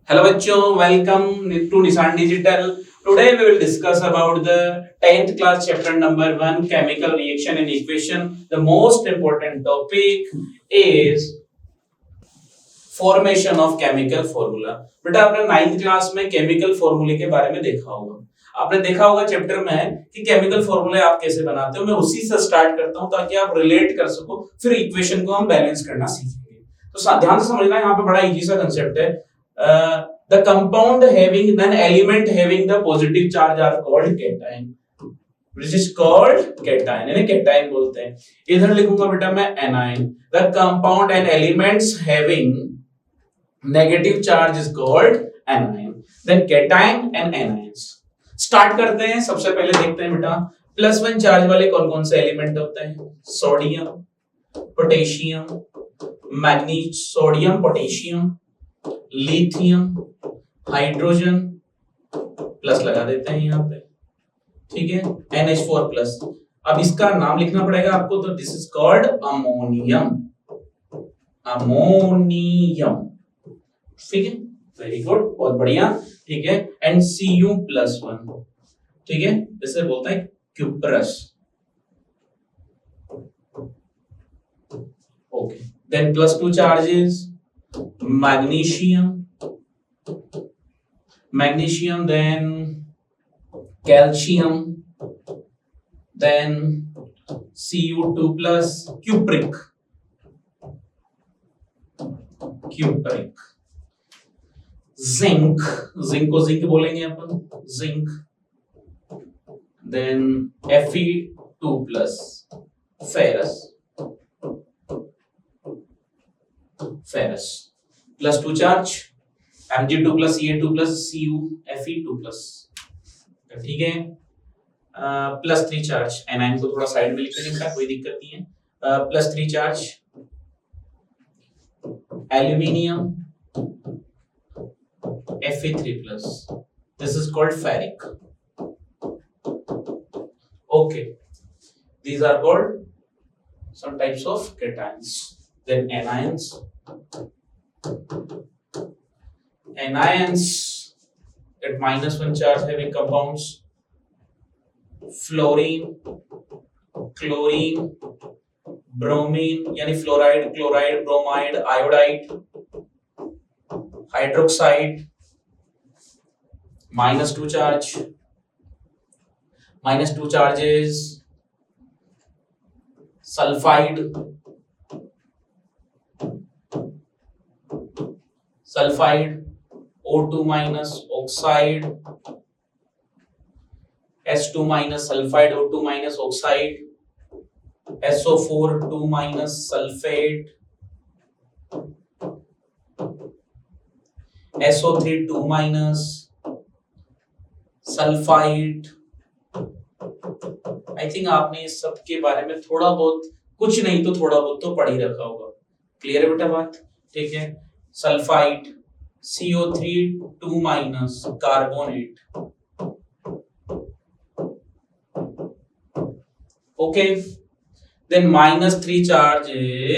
Hello bachcho, welcome to Nissan Digital. Today we will discuss about the 10th class chapter number 1 chemical reaction and equation. The most important topic is formation of chemical formula. बेटा आपने 9th class में chemical फॉर्मूले के बारे में देखा होगा। आपने देखा होगा चैप्टर में कि केमिकल फॉर्मूले आप कैसे बनाते हो। मैं उसी से स्टार्ट करता हूं ताकि आप रिलेट कर सको, फिर इक्वेशन को हम बैलेंस करना सीखेंगे। तो ध्यान से समझना, यहाँ पे बड़ा इजी सा कांसेप्ट है। The compound having then element having the positive charge are called cation, which is called cation, यानी केटायन बोलते हैं। इधर लिखूंगा बेटा मैं anion. The compound and elements having negative charge is called anion, then cation and anions। Start करते हैं। सबसे पहले देखते हैं बेटा +1 चार्ज वाले कौन कौन से एलिमेंट होते हैं। Sodium, potassium, manganese, sodium, potassium, lithium, hydrogen, plus लगा देते हैं यहाँ पे, ठीक है, NH4+। अब इसका नाम लिखना पड़ेगा आपको, तो this is called ammonium. Ammonium, ठीक है, वेरी गुड, बहुत बढ़िया, ठीक है। एंड Cu+1, ठीक है, इसे बोलते हैं cuprous. Okay, then +2 charges magnesium, magnesium, then calcium, then Cu2+, cupric, cupric, zinc, zinc को जिंक बोलेंगे अपन, zinc, then Fe2+, ferrous, ferrous, +2 charge Mg2+, Ca2+, Cu, Fe2+, ठीक है। +3 चार्ज एनायन को थोड़ा साइड में लिख लेंगे, कोई दिक्कत नहीं है। +3 charge aluminium, Fe3+, this is called ferric। Okay, these are called some types of cations। Then anions, anions at -1 charge having compounds fluorine, chlorine, bromine, यानी fluoride, chloride, bromide, iodide, hydroxide, -2 charge, -2 charges sulphide, sulphide, O2- oxide, H2- sulphide, O2- oxide, SO4 2- sulphate, SO3 2- sulphide. I think आपने इस सब के बारे में थोड़ा बहुत, कुछ नहीं तो थोड़ा बहुत तो पढ़ ही रखा होगा। क्लियर है बेटा बात, ठीक है। Sulphide, CO3 2- carbonate, okay, then -3 charge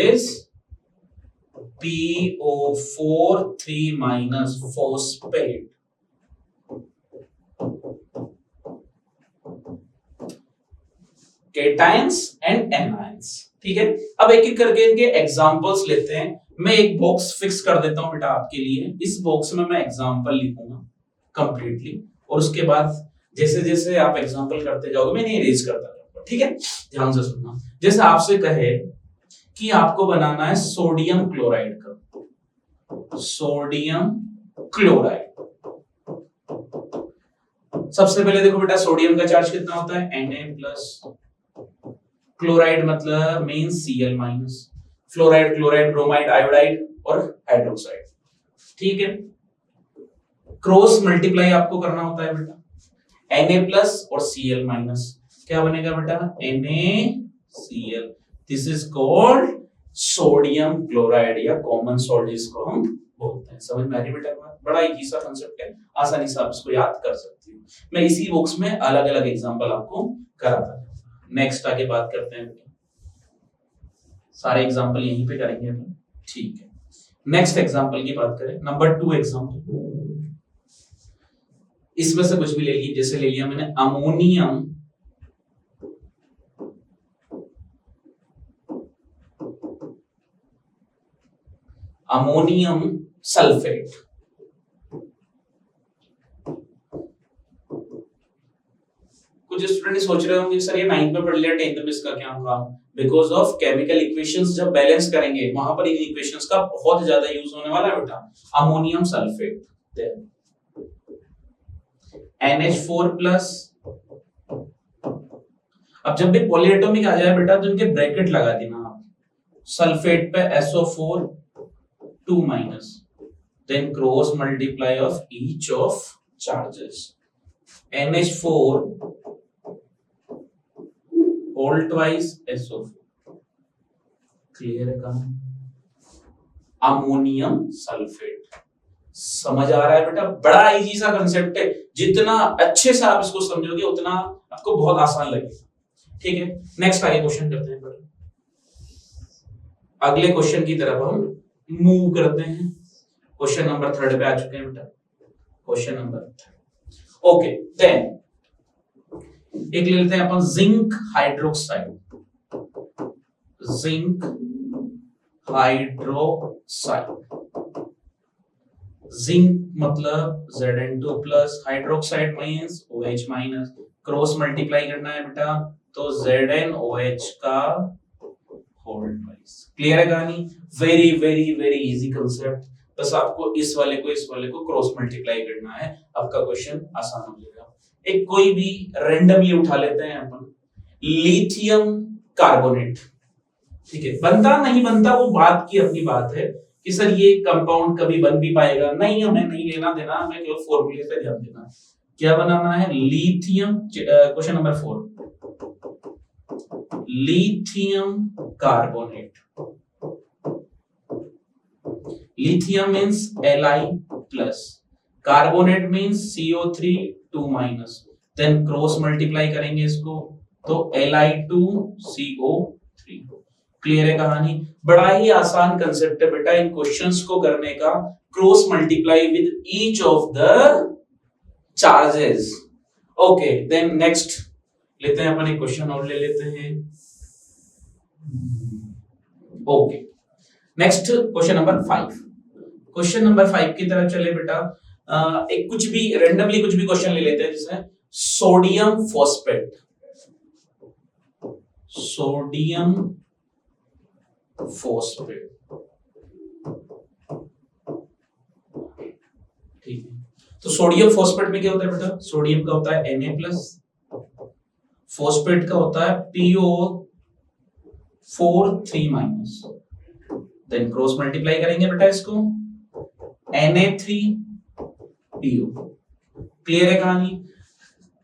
is PO4 3- phosphate। cations and anions, ठीक है। अब एक एक करके इनके एग्जांपल्स लेते हैं। मैं एक बॉक्स फिक्स कर देता हूं बेटा आपके लिए। इस बॉक्स में मैं एग्जांपल लिखूंगा कंप्लीटली, और उसके बाद जैसे जैसे आप एग्जांपल करते जाओगे मैं इन्हें इरेज करता जाऊंगा, ठीक है। ध्यान से सुनना। जैसे आपसे कहे कि आपको बनाना है सोडियम क्लोराइड का, सोडियम क्लोराइड। सबसे पहले देखो बेटा सोडियम का चार्ज कितना होता है, Na+, क्लोराइड मतलब mean Cl-, fluoride, chloride, bromide, iodide और हाइड्रोक्साइड, ठीक है। क्रॉस मल्टीप्लाई आपको करना होता है बेटा, Na+ और Cl-, क्या बनेगा बेटा, NaCl। This is called sodium chloride या कॉमन सॉल्ट जिसको हम बोलते हैं। समझ में आ रही बेटा बात? बड़ा इजी सा कांसेप्ट है, आसानी से आप इसको याद कर सकते हो। मैं इसी बॉक्स में अलग अलग एग्जांपल आपको कराता हूं। नेक्स्ट आगे बात करते हैं, सारे एग्जांपल यहीं पे करेंगे, ठीक है। नेक्स्ट एग्जांपल की बात करें, नंबर 2 एग्जांपल। इसमें से कुछ भी ले लीजिए, जैसे ले लिया मैंने अमोनियम सल्फेट। कुछ स्टूडेंट सोच रहे होंगे सर ये 9th में पढ़ लिया 10th में इसका क्या काम? बिकॉज ऑफ केमिकल इक्वेशंस जब बैलेंस करेंगे वहां पर इन इक्वेशंस का बहुत ज्यादा यूज होने वाला है बेटा। Ammonium sulphate NH4 plus. अब जब भी पॉलीएटॉमिक आ जाए बेटा तो इनके ब्रैकेट लगा देना आप। सल्फेट पे SO4 2 minus, then cross multiply of each of charges. NH4 whole twice SO4। Clear है काम? अमोनियम सल्फेट समझ आ रहा है बेटा? बड़ा इजी सा कंसेप्ट है, जितना अच्छे से आप इसको समझोगे उतना आपको बहुत आसान लगेगा। ठीक है, नेक्स्ट आगे क्वेश्चन करते हैं। अगले क्वेश्चन की तरफ हम मूव करते हैं। क्वेश्चन नंबर 3 पे आ चुके हैं बेटा। Question number 3। ओके, देन एक ले लेते हैं अपन zinc hydroxide. Zinc hydroxide, zinc मतलब Zn2 plus, hydroxide means OH minus. Cross multiply करना है बेटा तो ZnOH का होल ट्वाइस। क्लियर है कहानी? Very very very easy concept. बस आपको इस वाले को क्रॉस मल्टीप्लाई करना है, आपका क्वेश्चन आसान हो जाएगा। एक कोई भी रैंडमली उठा लेते हैं अपन, लिथियम कार्बोनेट। ठीक है, बनता नहीं बनता वो बात की अपनी बात है कि सर ये कंपाउंड कभी बन भी पाएगा, नहीं हमें नहीं लेना देना, हमें केवल फॉर्मूले पे ध्यान देना। क्या बनाना है? Lithium. Question number 4, lithium carbonate. Lithium means Li plus, carbonate means CO3 2 minus, then cross multiply करेंगे इसको तो Li2CO3। क्लियर है कहानी? बड़ा ही आसान कंसेप्ट है बेटा इन क्वेश्चंस को करने का। Cross multiply with each of the charges. Okay, then next लेते हैं अपन एक क्वेश्चन और ले लेते हैं। Okay, next question number 5। Question number 5 की तरफ चले बेटा। एक कुछ भी रैंडमली कुछ भी क्वेश्चन ले लेते हैं, जिसमें सोडियम फॉस्फेट। सोडियम फॉस्फेट, ठीक है। तो सोडियम फॉस्फेट में क्या होता है बेटा? सोडियम का होता है Na प्लस, फॉस्फेट का होता है PO4 3 minus, then cross multiply करेंगे बेटा इसको Na3PO। क्लियर है कहानी?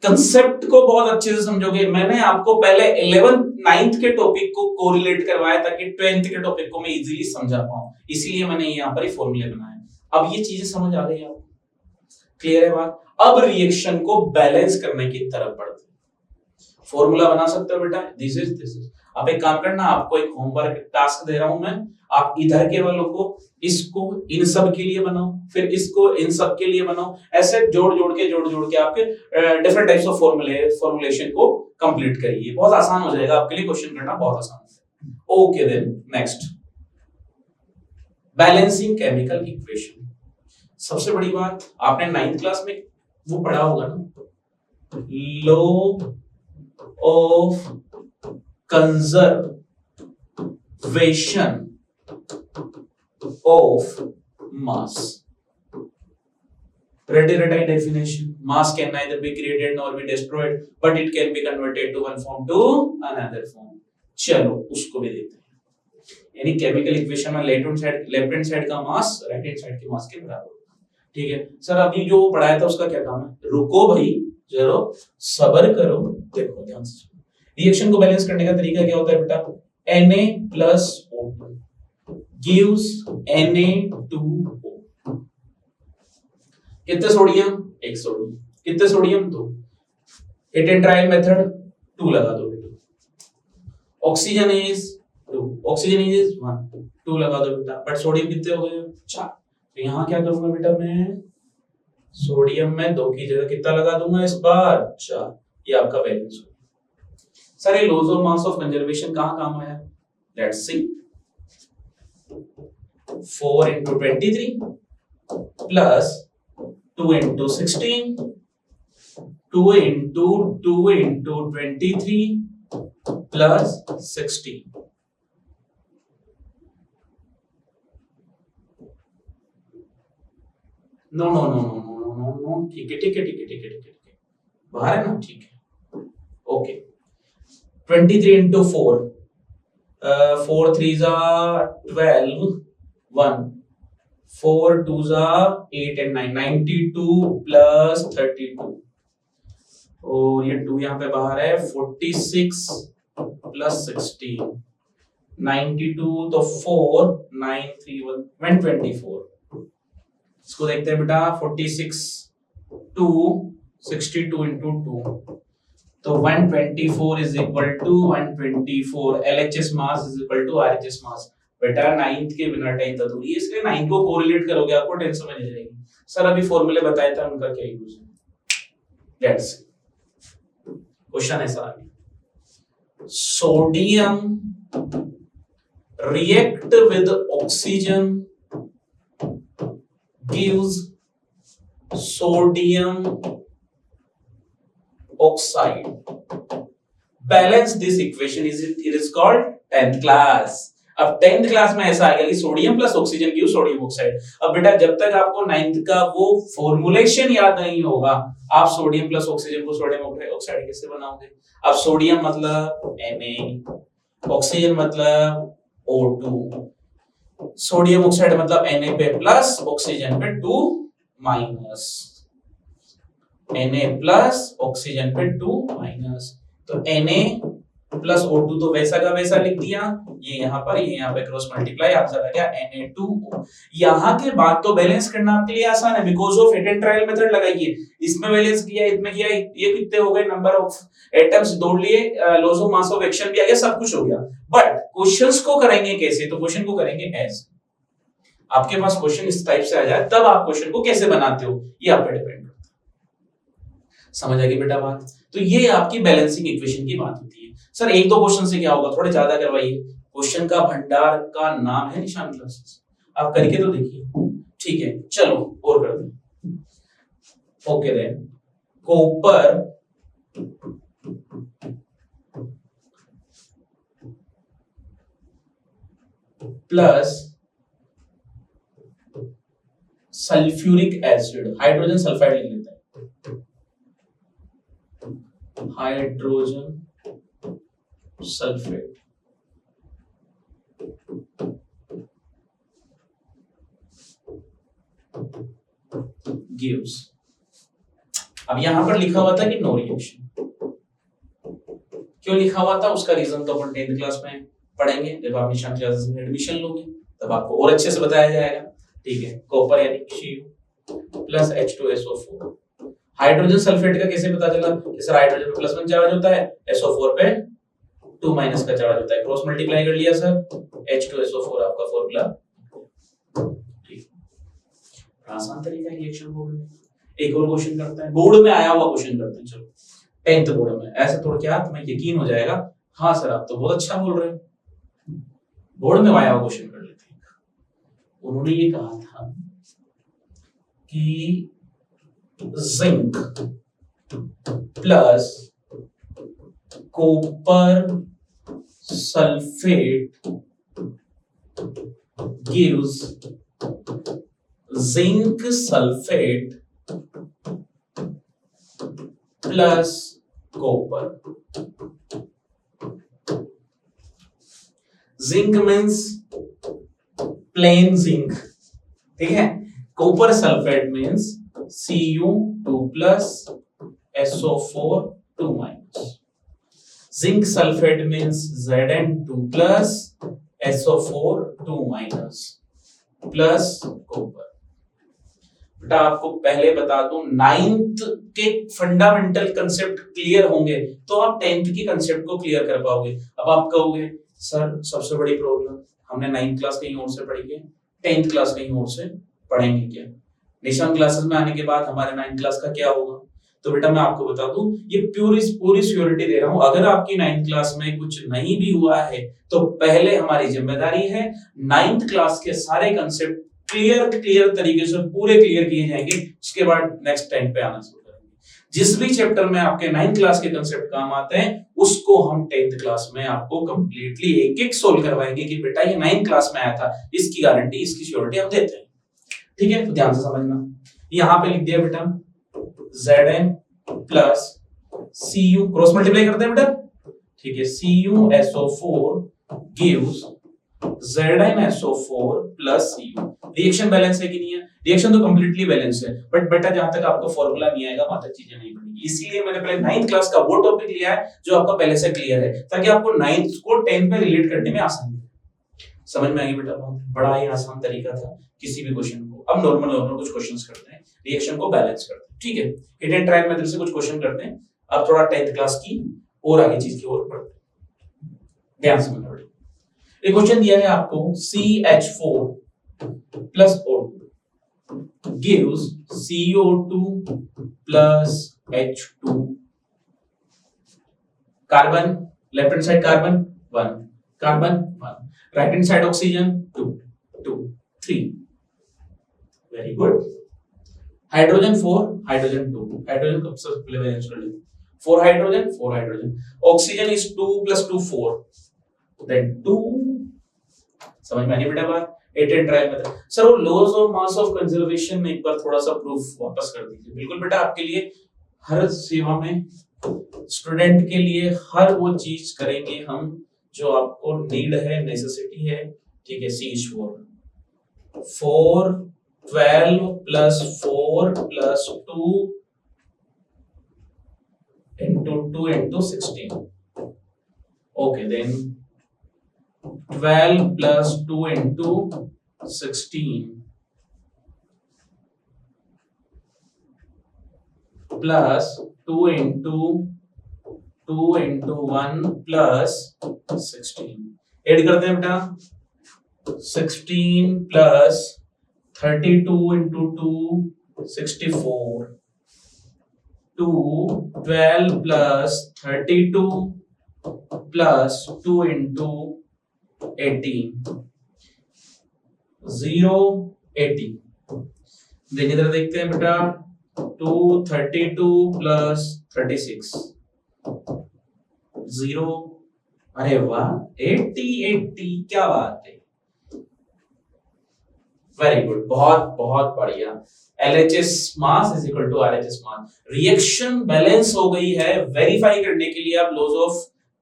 कंसेप्ट को बहुत अच्छे से समझोगे। मैंने आपको पहले 11th 9th के टॉपिक को कोरिलेट करवाया ताकि 12th के टॉपिक को मैं इजीली समझा पाऊं, इसीलिए मैंने यहाँ पर फॉर्मूले बनाए। अब ये चीजें समझ आ गई आपको? क्लियर है बात? अब रिएक्शन को बैलेंस करने की तरफ बढ़ते हैं। फॉर्मूला बना सकते हो बेटा, दिस इज। अब एक काम करना, आपको एक होमवर्क टास्क दे रहा हूं मैं, आप इधर के वालों को इसको इन सब के लिए बनाओ, फिर इसको इन सब के लिए बनाओ, ऐसे जोड़ जोड़ के आपके डिफरेंट टाइप्स ऑफ फॉर्मुलेशन को कंप्लीट करिए। बहुत आसान हो जाएगा आपके लिए, क्वेश्चन करना बहुत आसान हो जाएगा। Okay, then next, balancing chemical equation. सबसे बड़ी बात, आपने 9th क्लास में वो पढ़ा होगा ना, law of conservation of mass. Ready definition. Mass can neither be created nor be destroyed, but it can be converted to one form to another form. चलो उसको भी देखते हैं। यानी केमिकल इक्वेशन में लेफ्ट हैंड साइड का मास right hand side के मास के बराबर होता है। ठीक है सर, अभी जो पढ़ाया था उसका क्या काम है? रुको भाई, जरा सब्र करो, देखो ध्यान से। रिएक्शन को बैलेंस करने का तरीका क्या होता है बेटा? Na plus O2 gives Na2O। कितने सोडियम? एक सोडियम। कितने सोडियम? 2। एटेंट्राइल मेथड 2 लगा दो बेटा। ऑक्सीजन इज 2, ऑक्सीजन इज 1, 2 लगा दो बेटा। बट सोडियम कितने हो गए? 4। तो यहां क्या करूंगा बेटा मैं? सोडियम में 2 की जगह कितना लगा दूंगा इस बार 4, ये आपका वैलेंस हो गया। सर ये laws of mass of conservation कहां काम आया, let's see. 4 into 23 plus 2 into 16, 2 into 2 into 23 plus 16। No no no no no no no, ठीक है ठीक है ठीक है ठीक है ठीक है, बाहर है ना, ठीक है okay. 23 into 4, 4 3s are 12, 1, 4 2s are 8 and 9, 92 plus 32, और ये 2 यहाँ पे बाहर है, 46 plus 16, 92 तो 4, 9 3 1 124। इसको देखते हैं बेटा, 46 2 62 into 2, तो 124 is equal to 124, LHS mass is equal to RHS mass। बेटा 9th के बिना टाइम अधूरी है, इसलिए 9 को कोरिलेट करोगे आपको टेंशन में नहीं रहेगी। सर अभी फॉर्मूले बताए थे उनका क्या यूज है, लेट्स क्वेश्चन ऐसा आ गया, sodium react with oxygen gives sodium oxide, balance this equation, it is called 10th class। अब 10th क्लास में ऐसा आ गया कि sodium plus oxygen give sodium oxide. अब बेटा जब तक आपको 9th का वो फॉर्मूलेशन याद नहीं होगा, आप सोडियम प्लस ऑक्सीजन को सोडियम ऑक्साइड कैसे बनाओगे। अब सोडियम मतलब Na, ऑक्सीजन मतलब O2, सोडियम ऑक्साइड मतलब Na पे प्लस, ऑक्सीजन पे 2 माइनस, Na प्लस ऑक्सीजन पे 2 माइनस, तो Na प्लस O2 तो वैसा का वैसा लिख दिया, ये यहाँ पर, ये यहाँ पे क्रॉस मल्टीप्लाई, आंसर आ गया Na2O। यहाँ के बाद तो बैलेंस करना आपके लिए आसान है, because of hit and trial method लगाइए, इसमें बैलेंस किया, इसमें किया, ये कितने हो गए, नंबर ऑफ एटम्स दौड़ लिए, loss of mass of action भी आ गया, सब कुछ हो गया। बट क्वेश्चंस को करेंगे कैसे, तो क्वेश्चन को करेंगे एज, आपके पास क्वेश्चन इस टाइप से आ जाए तब आप क्वेश्चन को कैसे बनाते हो, ये आप पे डिपेंड करता है। समझ आ गई बेटा बात। तो ये आपकी बैलेंसिंग इक्वेशन की बात होती है। सर एक दो क्वेश्चन से क्या होगा, थोड़े ज्यादा करवाइए, क्वेश्चन का भंडार का नाम है निशान क्लासेस, आप करके तो देखिए, ठीक है चलो और कर दो। Okay then, copper plus sulphuric acid, hydrogen sulphide लिख लेते हैं, हाइड्रोजन सल्फेट गिव्स, अब यहां पर लिखा हुआ था कि नो रिएक्शन, क्यों लिखा हुआ था उसका रीजन तो अपन 10th क्लास में पढ़ेंगे, जब आप निशान क्लासेस में एडमिशन लोगे तब आपको और अच्छे से बताया जाएगा, ठीक है। कॉपर यानी Cu plus H2SO4, hydrogen sulphate का कैसे पता चला कि सर हाइड्रोजन पे प्लस 1 चार्ज होता है, SO4 पे 2 माइनस का चार्ज होता है, क्रॉस मल्टीप्लाई कर लिया सर, H2SO4 आपका फॉर्मूला, ठीक, आसान तरीका है रिएक्शन बोर्ड में। एक और क्वेश्चन करते हैं, बोर्ड में आया हुआ क्वेश्चन करते हैं, चलो 10th बोर्ड में, ऐसे थोड़ा क्या तुम्हें यकीन हो जाएगा, हाँ सर आप तो बहुत अच्छा बोल रहे हो, बोर्ड में आया हुआ क्वेश्चन कर लेते हैं। उन्होंने ये कहा था कि zinc plus copper sulphate gives zinc sulphate plus copper. Zinc means plain zinc, ठीक है, copper sulphate means Cu2 plus SO4 2 minus, zinc sulfate means Zn2 plus SO4 2 minus plus copper। बेटा आपको पहले बता दूं, 9th के फंडामेंटल कंसेप्ट क्लियर होंगे तो आप 10th की कंसेप्ट को क्लियर कर पाओगे। अब आप कहोगे सर सबसे बड़ी प्रॉब्लम, हमने 9th क्लास कहीं और से पढ़ी है, 10th क्लास कहीं और से पढ़ेंगे क्या, निशान क्लासेस में आने के बाद हमारे 9th क्लास का क्या होगा? तो बेटा मैं आपको बता दूं, ये पूरी श्योरिटी दे रहा हूं, अगर आपकी 9th क्लास में कुछ नहीं भी हुआ है तो पहले हमारी जिम्मेदारी है 9th क्लास के सारे कंसेप्ट क्लियर तरीके से पूरे क्लियर किए जाएंगे, उसके बाद नेक्स्ट टाइम पे आना शुरू करेंगे। जिस भी चैप्टर में आपके 9th क्लास के कंसेप्ट काम आते हैं उसको हम 10th क्लास में आपको कंप्लीटली एक एक सोल्व करवाएंगे कि बेटा ये 9th क्लास में आया था, इसकी गारंटी इसकी श्योरिटी हम देते हैं। ठीक है, तो ध्यान से समझना। यहां पे लिख दिया बेटा Zn plus Cu, cross multiply करते हैं बेटा, ठीक है, CuSO4 gives ZnSO4 plus Cu। Reaction balance है कि नहीं है? रिएक्शन तो कंप्लीटली बैलेंस है, बट बेटा जहां तक आपको फॉर्मूला नहीं आएगा वहां तक चीजें नहीं पड़ेगी, इसलिए मैंने पहले 9th क्लास का वो टॉपिक लिया है जो आपका पहले से क्लियर है, ताकि आपको 9th को 10th में रिलेट करने में आसानी हो। समझ में आ गई बेटा? बहुत बड़ा ही आसान तरीका था किसी भी क्वेश्चन को। अब नॉर्मल कुछ क्वेश्चंस करते हैं, रिएक्शन को बैलेंस करते हैं। ठीक है, हिट एंड ट्रायल मेथड से कुछ क्वेश्चन करते हैं। अब थोड़ा 10th क्लास की और आगे चीज की ओर बढ़ते हैं, ध्यान से समझना बेटा। एक क्वेश्चन दिया है आपको, CH4 plus O2 gives CO2 plus H2। Carbon, left hand side carbon 1, carbon 1, right hand side oxygen 2 2 3। Very good. Hydrogen 4, hydrogen 2, hydrogen कब से पहले बैलेंस कर लें, 4 hydrogen 4 hydrogen, oxygen is 2 + 2 4, then 2। समझ में आ गई बेटा बात? Hit and trial method. Sir वो laws of mass of conservation में एक बार थोड़ा सा प्रूफ वापस कर दीजिए। बिल्कुल बेटा, आपके लिए हर सेवा में स्टूडेंट के लिए हर वो चीज करेंगे हम जो आपको नीड है, नेसेसिटी है। ठीक है, CH4 4 12 + 4 + 2 × 2 × 16। Okay, then 12 + 2 × 16 plus 2 × 1 + 16 add करते हैं बेटा, 16 + 32 × 2 64, 2 12 + 32 + 2 × 18 0 80। देखिए इधर देखते हैं बेटा, 2 32 + 36 0। अरे वाह, 80 80, क्या बात है, वेरी गुड, बहुत बहुत बढ़िया। LHS mass is equal to RHS mass. Reaction balance हो गई है। वेरीफाई करने के लिए आप लॉज ऑफ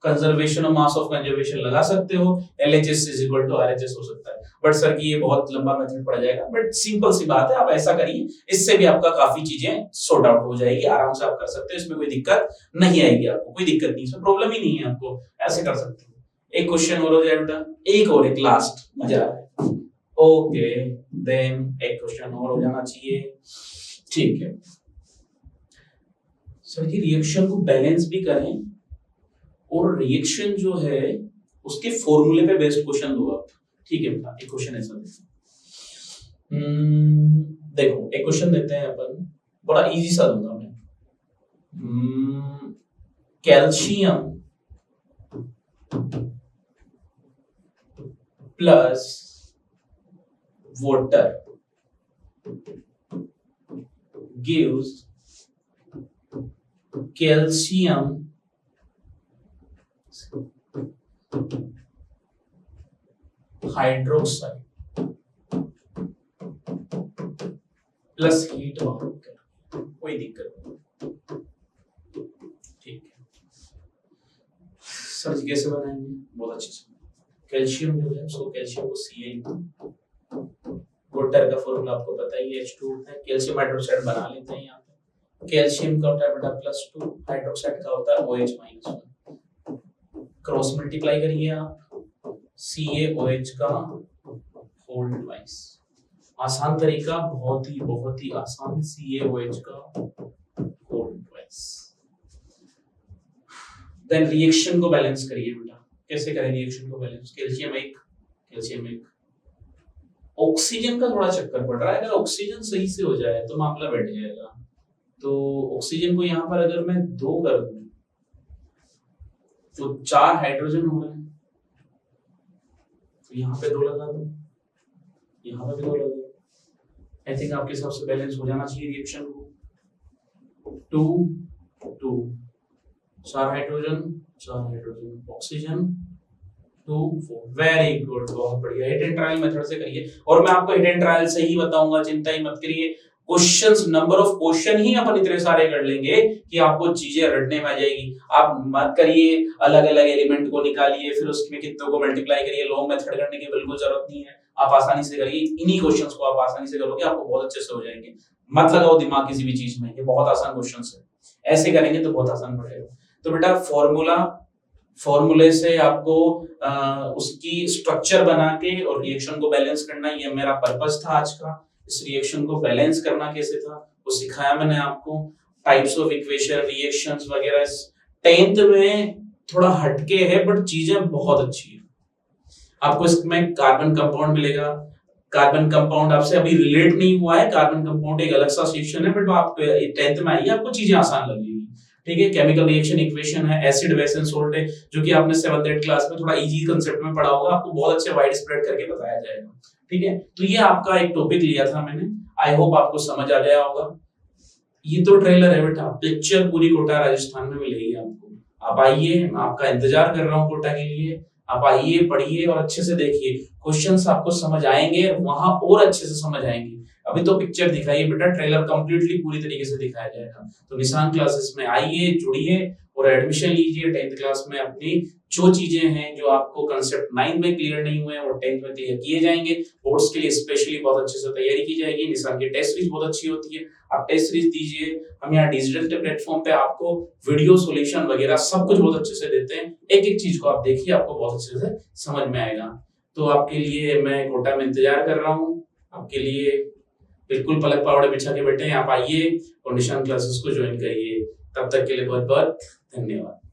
कंजर्वेशन और मास ऑफ कंजर्वेशन लगा सकते हो। LHS is equal to RHS हो सकता है, बट सर की ये बहुत लंबा मेथड पड़ जाएगा, बट सिंपल सी बात है, आप ऐसा करिए, इससे भी आपका काफी चीजें सॉर्ट आउट हो जाएगी, आराम से आप कर सकते हो, इसमें कोई दिक्कत नहीं आएगी, आपको कोई दिक्कत नहीं, इसमें प्रॉब्लम ही नहीं है, आपको ऐसे कर सकते हो। एक क्वेश्चन और हो जाए बेटा, एक और, एक लास्ट, मजा आ रहा है। ओके, देन एक क्वेश्चन और हो जाना चाहिए। ठीक है सर, की रिएक्शन को बैलेंस भी करें और रिएक्शन जो है उसके फॉर्मूले पे बेस्ड क्वेश्चन दो आप। ठीक है बेटा, एक क्वेश्चन ऐसा देखो, एक क्वेश्चन देते हैं अपन, बड़ा इजी सा दूंगा मैं। Calcium plus water gives calcium hydroxide plus heat bound कर, कोई दिक्कत नहीं। ठीक है सर जी, कैसे बनाएंगे? बहुत अच्छे से। कैल्शियम जो है उसको, कैल्शियम को Ca, वाटर का फॉर्मूला आपको पता ही है, H2 है। कैल्शियम हाइड्रोक्साइड बना लेते हैं यहाँ पे। कैल्शियम का होता है बेटा +2, हाइड्रोक्साइड का होता है OH -1। क्रॉस मल्टीप्लाई करिए आप, CaOH का होल ट्वाइस। आसान तरीका, बहुत ही आसान, CaOH का होल ट्वाइस। देन रिएक्शन को बैलेंस करिए बेटा। कैसे करें रिएक्शन को बैलेंस? कैल्शियम 1, ऑक्सीजन का थोड़ा चक्कर पड़ रहा है, अगर ऑक्सीजन सही से हो जाए तो मामला बैठ जाएगा। तो ऑक्सीजन को यहाँ पर अगर मैं 2 कर दूं तो 4 हाइड्रोजन हो रहे हैं, तो यहाँ पे 2 लगा दूं, यहाँ पे भी 2 लगा दूं। आई थिंक आपके हिसाब से बैलेंस हो जाना चाहिए रिएक्शन को। 2 2 4 hydrogen, 4 hydrogen, oxygen 2 4। Very good, बहुत बढ़िया। हिट एंड ट्रायल मेथड से करिए, और मैं आपको हिट एंड ट्रायल से ही बताऊंगा, चिंता ही मत करिए। क्वेश्चंस, नंबर ऑफ क्वेश्चन ही अपन इतने सारे कर लेंगे कि आपको चीजें रटने में आ जाएगी। आप मत करिए अलग अलग एलिमेंट को निकालिए फिर उसमें कितनों को मल्टीप्लाई करिए, लॉन्ग मेथड करने की बिल्कुल जरूरत नहीं है। आप आसानी से करिए, इन्हीं क्वेश्चंस को आप आसानी से करोगे, आपको बहुत अच्छे से हो जाएंगे। मत लगाओ दिमाग किसी भी चीज में, ये बहुत आसान क्वेश्चंस है, ऐसे करेंगे तो बहुत आसान पड़ेगा। तो बेटा फॉर्मूले से आपको उसकी स्ट्रक्चर बना के और रिएक्शन को बैलेंस करना, ये मेरा पर्पस था आज का। इस रिएक्शन को बैलेंस करना कैसे था वो सिखाया मैंने आपको। टाइप्स ऑफ इक्वेशन, रिएक्शंस वगैरह 10th में थोड़ा हटके है, बट चीजें बहुत अच्छी है। आपको इसमें कार्बन कंपाउंड मिलेगा। कार्बन कंपाउंड आपसे अभी रिलेट नहीं हुआ है, कार्बन कंपाउंड एक अलग सा सेक्शन है, बट आप 10th में आइए, आपको चीजें आसान लगेगी। ठीक है, केमिकल रिएक्शन इक्वेशन है, एसिड बेस एंड सोल्ट है, जो कि आपने 7th 8th क्लास में थोड़ा इजी कांसेप्ट में पढ़ा होगा, आपको बहुत अच्छे वाइड स्प्रेड करके बताया जाएगा। ठीक है, तो ये आपका एक टॉपिक लिया था मैंने, आई होप आपको समझ आ गया होगा। ये तो ट्रेलर है बेटा, पिक्चर पूरी कोटा राजस्थान में मिलेगी आपको। आप आइए, मैं आपका इंतजार कर रहा हूँ कोटा के लिए। आप आइए, पढ़िए और अच्छे से देखिए, क्वेश्चंस आपको समझ आएंगे, वहां और अच्छे से समझ आएंगे। अभी तो पिक्चर दिखाइए बेटा, ट्रेलर कंप्लीटली पूरी तरीके से दिखाया जाएगा। तो निशान क्लासेस में आइए, जुड़िए और एडमिशन लीजिए 10th क्लास में। अपनी जो चीजें हैं, जो आपको कंसेप्ट 9 में क्लियर नहीं हुए हैं, वो 10th में क्लियर किए जाएंगे। बोर्ड्स के लिए स्पेशली बहुत अच्छे से तैयारी की जाएगी। निशान की टेस्ट सीरीज बहुत अच्छी होती है, आप टेस्ट सीरीज दीजिए। हम यहाँ डिजिटल प्लेटफॉर्म पे आपको वीडियो सॉल्यूशन वगैरह सब कुछ बहुत अच्छे से देते हैं। एक एक चीज को आप देखिए, आपको बहुत अच्छे से समझ में आएगा। तो आपके लिए मैं कोटा में इंतजार कर रहा हूँ, आपके लिए बिल्कुल पलक पावड़े बिछा के बैठे हैं। आप आइए और निशान क्लासेस को ज्वाइन करिए। तब तक के लिए बहुत बहुत धन्यवाद।